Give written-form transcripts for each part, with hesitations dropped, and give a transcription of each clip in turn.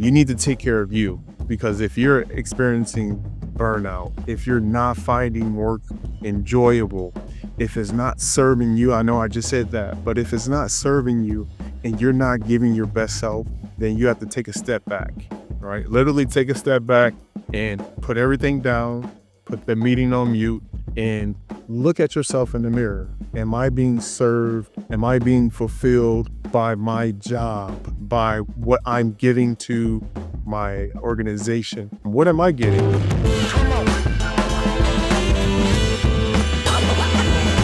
You need to take care of you, because if you're experiencing burnout, if you're not finding work enjoyable, if it's not serving you, I know I just said that, but if it's not serving you and you're not giving your best self, then you have to take a step back, right? Literally take a step back and put everything down, put the meeting on mute, and look at yourself in the mirror. Am I being served? Am I being fulfilled by my job, by what I'm giving to my organization? What am I getting?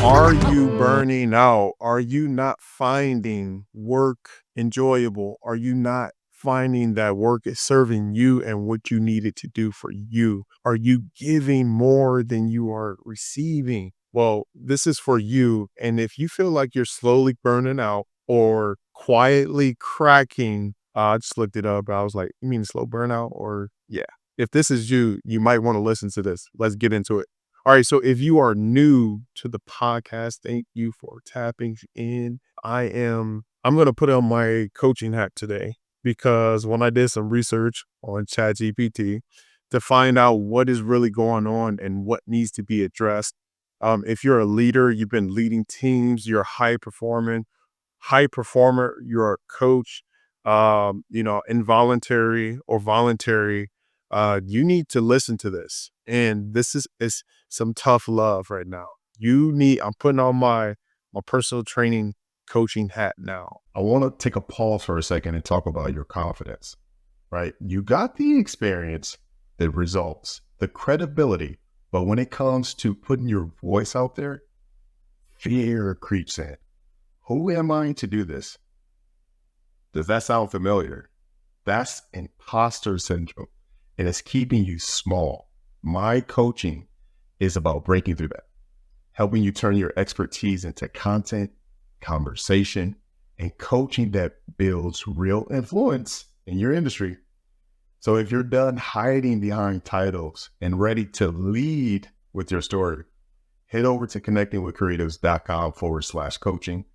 Are you burning out? Are you not finding work enjoyable? Are you not finding that work is serving you and what you need it to do for you? Are you giving more than you are receiving? Well, this is for you. And if you feel like you're slowly burning out or quietly cracking, I just looked it up. I was like, you mean slow burnout? Or yeah. If this is you, you might want to listen to this. Let's get into it. All right, so if you are new to the podcast, thank you for tapping in. I'm going to put on my coaching hat today, because when I did some research on ChatGPT to find out what is really going on and what needs to be addressed. If you're a leader, you've been leading teams, you're a high performer, you're a coach, involuntary or voluntary, you need to listen to this. And this is some tough love right now. I'm putting on my personal training coaching hat now. I want to take a pause for a second and talk about your confidence, right? You got the experience, the results, the credibility, but when it comes to putting your voice out there, fear creeps in. Who am I to do this? Does that sound familiar? That's imposter syndrome, and it's keeping you small. My coaching is about breaking through that, helping you turn your expertise into content, conversation, and coaching that builds real influence in your industry. So if you're done hiding behind titles and ready to lead with your story, head over to connectingwithcreatives.com/coaching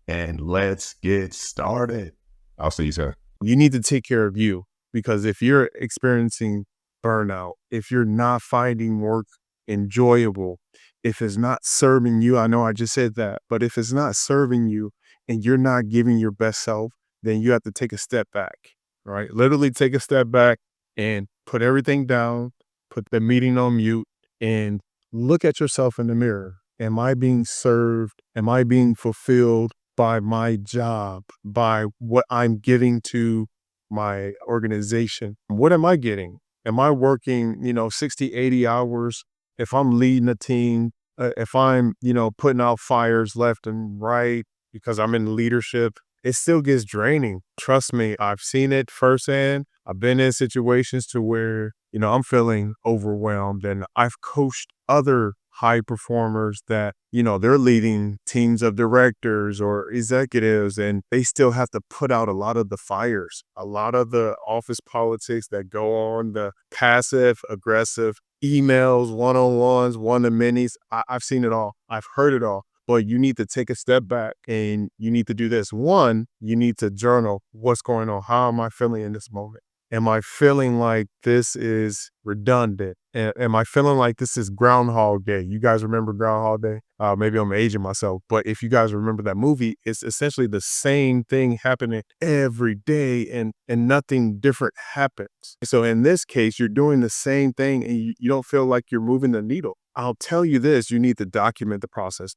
and let's get started. I'll see you soon. You need to take care of you, because if you're experiencing burnout, if you're not finding work enjoyable, if it's not serving you, I know I just said that, but if it's not serving you and you're not giving your best self, then you have to take a step back, right? Literally take a step back and put everything down, put the meeting on mute, and look at yourself in the mirror. Am I being served? Am I being fulfilled by my job, by what I'm giving to my organization? What am I getting? Am I working, 60, 80 hours? If I'm leading a team, if I'm, putting out fires left and right because I'm in leadership, it still gets draining. Trust me, I've seen it firsthand. I've been in situations to where, I'm feeling overwhelmed, and I've coached other high performers that, they're leading teams of directors or executives, and they still have to put out a lot of the fires, a lot of the office politics that go on, the passive aggressive emails, one-on-ones, one-to-manys. I've seen it all. I've heard it all. But you need to take a step back and you need to do this. One, you need to journal what's going on. How am I feeling in this moment? Am I feeling like this is redundant? Am I feeling like this is Groundhog Day? You guys remember Groundhog Day? Maybe I'm aging myself, but if you guys remember that movie, it's essentially the same thing happening every day, and nothing different happens. So in this case, you're doing the same thing and you don't feel like you're moving the needle. I'll tell you this, you need to document the process,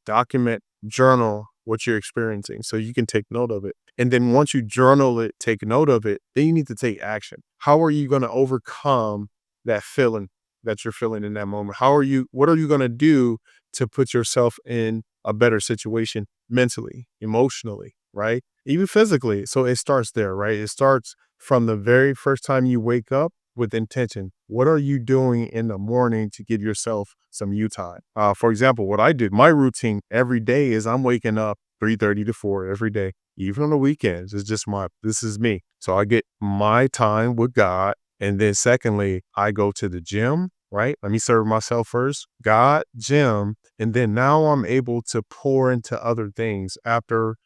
journal what you're experiencing so you can take note of it. And then once you journal it, take note of it, then you need to take action. How are you going to overcome that feeling that you're feeling in that moment? What are you going to do to put yourself in a better situation mentally, emotionally, right? Even physically. So it starts there, right? It starts from the very first time you wake up with intention. What are you doing in the morning to give yourself some you time? For example, what I did, my routine every day is I'm waking up 3:30 to 4 every day, even on the weekends. This is me. So I get my time with God. And then secondly, I go to the gym, right? Let me serve myself first, God, gym. And then now I'm able to pour into other things after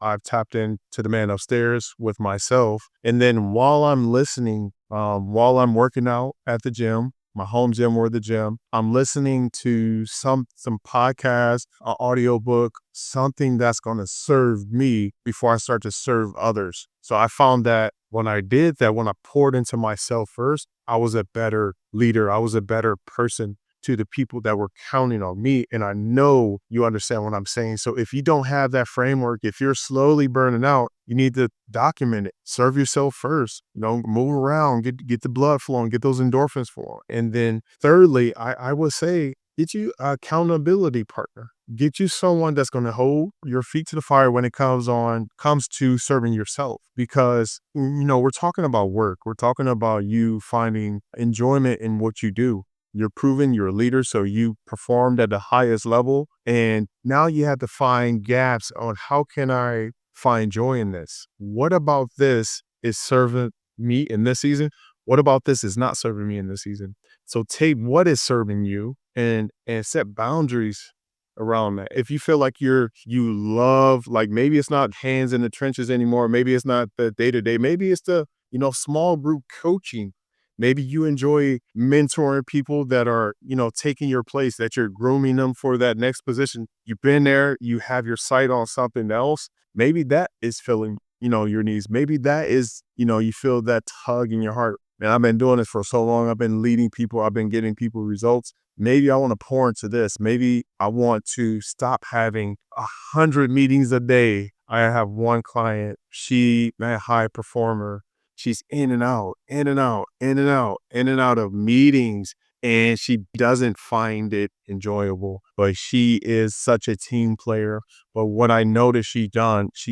I've tapped into the man upstairs with myself. And then while I'm listening, while I'm working out at the gym, my home gym or the gym, I'm listening to some podcast, an audiobook, something that's gonna serve me before I start to serve others. So I found that when I did that, when I poured into myself first, I was a better leader. I was a better person to the people that were counting on me. And I know you understand what I'm saying. So if you don't have that framework, if you're slowly burning out, you need to document it. Serve yourself first. Move around, get the blood flowing, get those endorphins flowing. And then thirdly, I would say get you a accountability partner. Get you someone that's going to hold your feet to the fire when it comes to serving yourself. Because we're talking about work. We're talking about you finding enjoyment in what you do. You're proven you're a leader, so you performed at the highest level. And now you have to find gaps on how can I find joy in this? What about this is serving me in this season? What about this is not serving me in this season? So take what is serving you and set boundaries around that. If you feel like you love, like maybe it's not hands in the trenches anymore, maybe it's not the day to day, maybe it's the small group coaching. Maybe you enjoy mentoring people that are, taking your place, that you're grooming them for that next position. You've been there, you have your sight on something else. Maybe that is filling, your needs. Maybe that is, you feel that tug in your heart. And I've been doing this for so long. I've been leading people. I've been getting people results. Maybe I want to pour into this. Maybe I want to stop having 100 meetings a day. I have one client. She, a high performer. She's in and out, in and out, in and out, in and out of meetings, and she doesn't find it enjoyable. But she is such a team player. But what I noticed she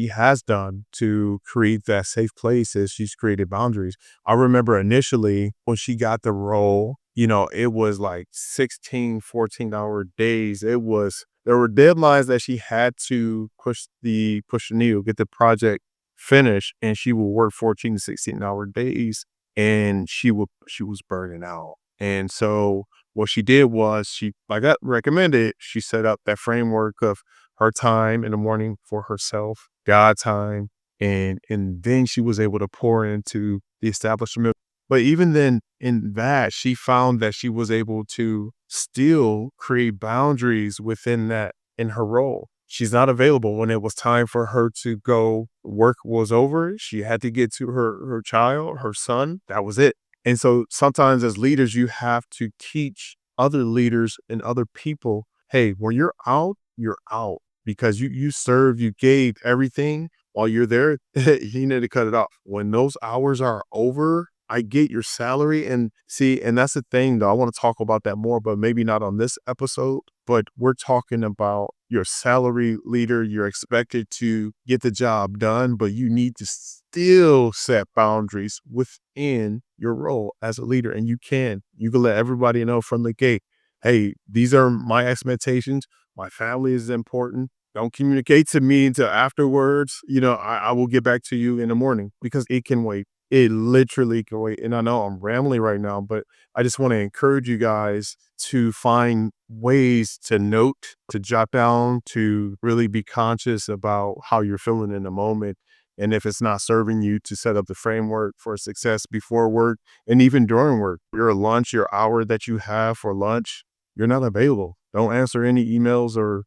has done to create that safe place is she's created boundaries. I remember initially when she got the role, it was like 16, 14-hour days. There were deadlines that she had to push the needle, get the project finished, and she would work 14 to 16-hour days, and she was burning out. And so what she did was like I recommended, she set up that framework of her time in the morning for herself, God time, and then she was able to pour into the establishment. But even then, in that, she found that she was able to still create boundaries within that in her role. She's not available when it was time for her to go. Work was over. She had to get to her child, her son. That was it. And so sometimes as leaders, you have to teach other leaders and other people, hey, when you're out because you served, you gave everything while you're there. You need to cut it off. When those hours are over, I get your salary. And see, and that's the thing though. I want to talk about that more, but maybe not on this episode. But we're talking about your salary leader. You're expected to get the job done, but you need to still set boundaries within your role as a leader. And you can let everybody know from the gate, hey, these are my expectations. My family is important. Don't communicate to me until afterwards. I will get back to you in the morning because it can wait. It literally can wait. And I know I'm rambling right now, but I just want to encourage you guys to find ways to note, to jot down, to really be conscious about how you're feeling in the moment. And if it's not serving you, to set up the framework for success before work and even during work. Your lunch, your hour that you have for lunch, you're not available. Don't answer any emails or,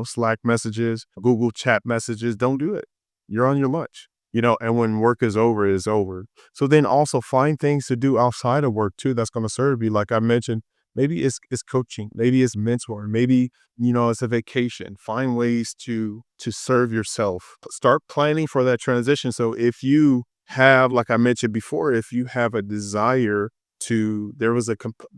Slack messages, Google chat messages. Don't do it. You're on your lunch. And when work is over, it's over. So then also find things to do outside of work too that's going to serve you. Like I mentioned, maybe it's coaching, maybe it's mentoring, maybe it's a vacation. Find ways to serve yourself. Start planning for that transition. So if you have, like I mentioned before, if you have a desire there was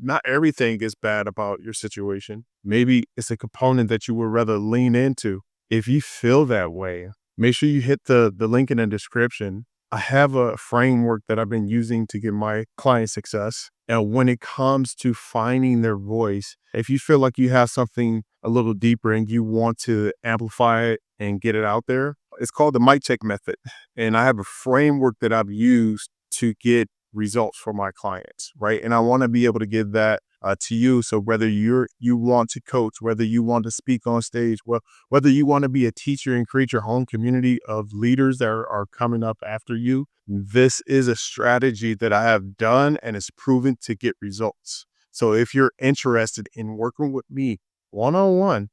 not everything is bad about your situation. Maybe it's a component that you would rather lean into. If you feel that way, make sure you hit the link in the description. I have a framework that I've been using to get my client success. And when it comes to finding their voice, if you feel like you have something a little deeper and you want to amplify it and get it out there, it's called the mic check method. And I have a framework that I've used to get results for my clients, right? And I want to be able to give that to you. So whether you want to coach, whether you want to speak on stage, well, whether you want to be a teacher and create your own community of leaders that are coming up after you, this is a strategy that I have done and it's proven to get results. So if you're interested in working with me one on one,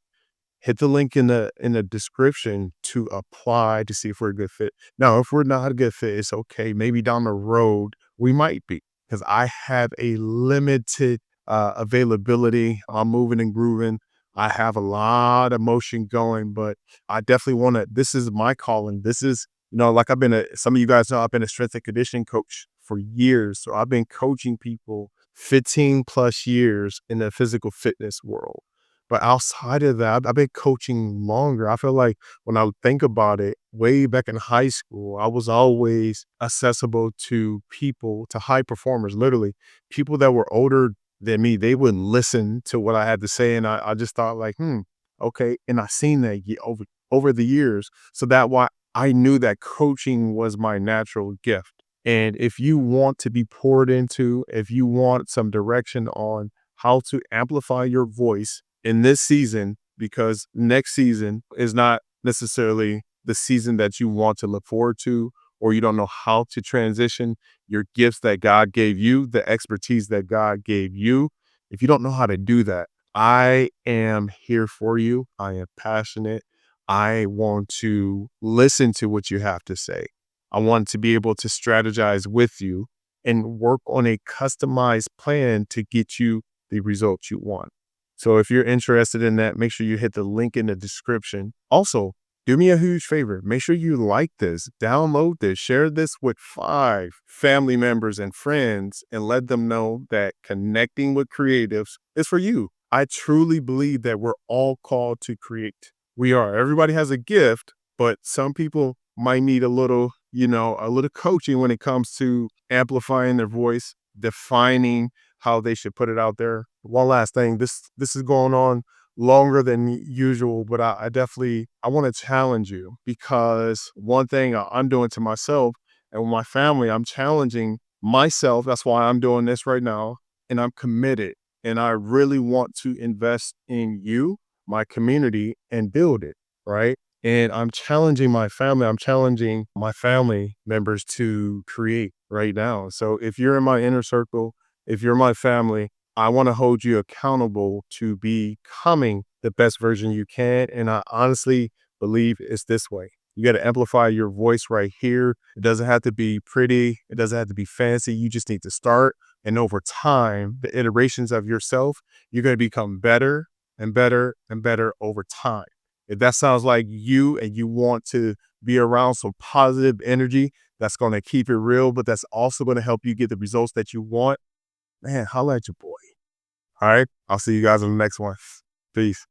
hit the link in the description to apply to see if we're a good fit. Now, if we're not a good fit, it's okay. Maybe down the road we might be, because I have a limited availability. I'm moving and grooving. I have a lot of motion going, but I definitely want to. This is my calling. This is, like some of you guys know, I've been a strength and conditioning coach for years. So I've been coaching people 15 plus years in the physical fitness world. But outside of that, I've been coaching longer. I feel like when I think about it, way back in high school, I was always accessible to people, to high performers, literally people that were older than me. They wouldn't listen to what I had to say. And I just thought like, okay. And I seen that over the years. So that why I knew that coaching was my natural gift. And if you want to be poured into, if you want some direction on how to amplify your voice in this season, because next season is not necessarily the season that you want to look forward to, or you don't know how to transition your gifts that God gave you, the expertise that God gave you. If you don't know how to do that, I am here for you. I am passionate. I want to listen to what you have to say. I want to be able to strategize with you and work on a customized plan to get you the results you want. So if you're interested in that, make sure you hit the link in the description. Also, do me a huge favor. Make sure you like this, download this, share this with 5 family members and friends, and let them know that connecting with creatives is for you. I truly believe that we're all called to create. We are. Everybody has a gift, but some people might need a little coaching when it comes to amplifying their voice, defining how they should put it out there. One last thing, this is going on longer than usual, but I definitely I want to challenge you, because one thing I'm doing to myself and with my family, I'm challenging myself. That's why I'm doing this right now, and I'm committed. And I really want to invest in you, my community, and build it, right? And I'm challenging my family. I'm challenging my family members to create right now. So if you're in my inner circle, if you're my family, I want to hold you accountable to becoming the best version you can. And I honestly believe it's this way. You got to amplify your voice right here. It doesn't have to be pretty. It doesn't have to be fancy. You just need to start. And over time, the iterations of yourself, you're going to become better and better and better over time. If that sounds like you and you want to be around some positive energy that's going to keep it real, but that's also going to help you get the results that you want, man, holla at your boy. All right. I'll see you guys in the next one. Peace.